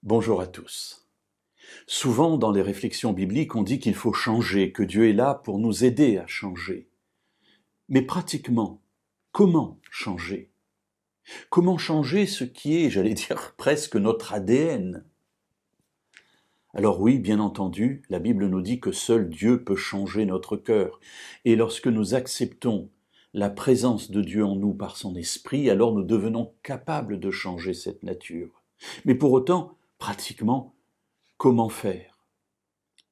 Bonjour à tous. Souvent, dans les réflexions bibliques, on dit qu'il faut changer, que Dieu est là pour nous aider à changer. Mais pratiquement, comment changer? Comment changer ce qui est, j'allais dire, presque notre ADN? Alors oui, bien entendu, la Bible nous dit que seul Dieu peut changer notre cœur. Et lorsque nous acceptons la présence de Dieu en nous par son esprit, alors nous devenons capables de changer cette nature. Mais pour autant, pratiquement, comment faire?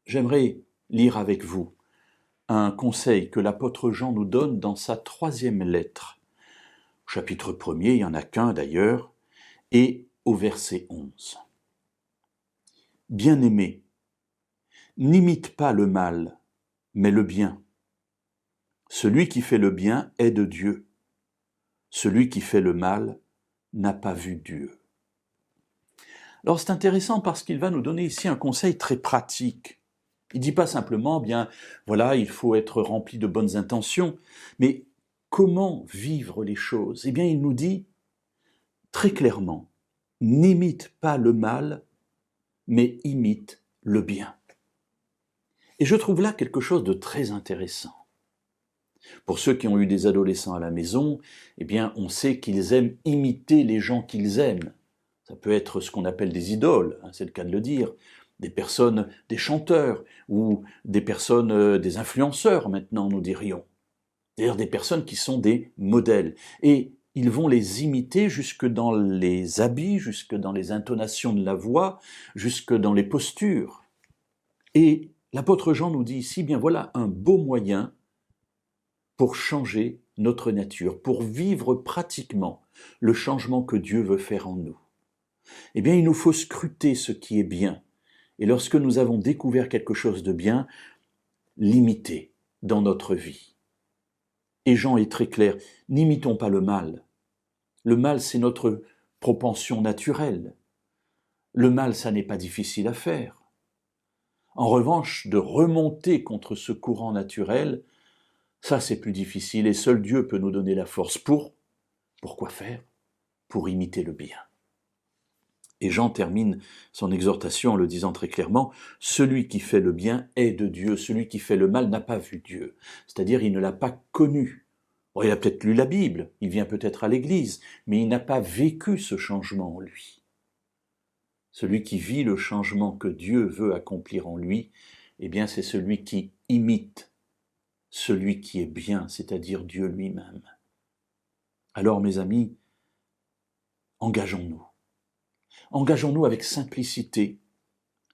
J'aimerais lire avec vous un conseil que l'apôtre Jean nous donne dans sa 3e lettre. Au chapitre 1er, il n'y en a qu'un d'ailleurs, et au verset 11. Bien-aimés, n'imite pas le mal, mais le bien. Celui qui fait le bien est de Dieu. Celui qui fait le mal n'a pas vu Dieu. Alors c'est intéressant parce qu'il va nous donner ici un conseil très pratique. Il ne dit pas simplement, bien, voilà, il faut être rempli de bonnes intentions, mais comment vivre les choses? Eh bien, il nous dit très clairement, n'imite pas le mal, mais imite le bien. Et je trouve là quelque chose de très intéressant. Pour ceux qui ont eu des adolescents à la maison, eh bien, on sait qu'ils aiment imiter les gens qu'ils aiment. Ça peut être ce qu'on appelle des idoles, c'est le cas de le dire. Des personnes, des chanteurs, ou des personnes, des influenceurs maintenant, nous dirions. C'est-à-dire des personnes qui sont des modèles. Et ils vont les imiter jusque dans les habits, jusque dans les intonations de la voix, jusque dans les postures. Et l'apôtre Jean nous dit ici, bien voilà un beau moyen pour changer notre nature, pour vivre pratiquement le changement que Dieu veut faire en nous. Eh bien, il nous faut scruter ce qui est bien. Et lorsque nous avons découvert quelque chose de bien, l'imiter dans notre vie. Et Jean est très clair, n'imitons pas le mal. Le mal, c'est notre propension naturelle. Le mal, ça n'est pas difficile à faire. En revanche, de remonter contre ce courant naturel, ça c'est plus difficile et seul Dieu peut nous donner la force pour quoi faire? Pour imiter le bien. Et Jean termine son exhortation en le disant très clairement, « Celui qui fait le bien est de Dieu, celui qui fait le mal n'a pas vu Dieu. » C'est-à-dire, il ne l'a pas connu. Bon, il a peut-être lu la Bible, il vient peut-être à l'église, mais il n'a pas vécu ce changement en lui. Celui qui vit le changement que Dieu veut accomplir en lui, eh bien, c'est celui qui imite celui qui est bien, c'est-à-dire Dieu lui-même. Alors, mes amis, engageons-nous. Engageons-nous avec simplicité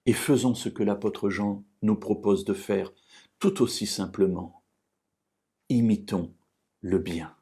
et faisons ce que l'apôtre Jean nous propose de faire tout aussi simplement. Imitons le bien.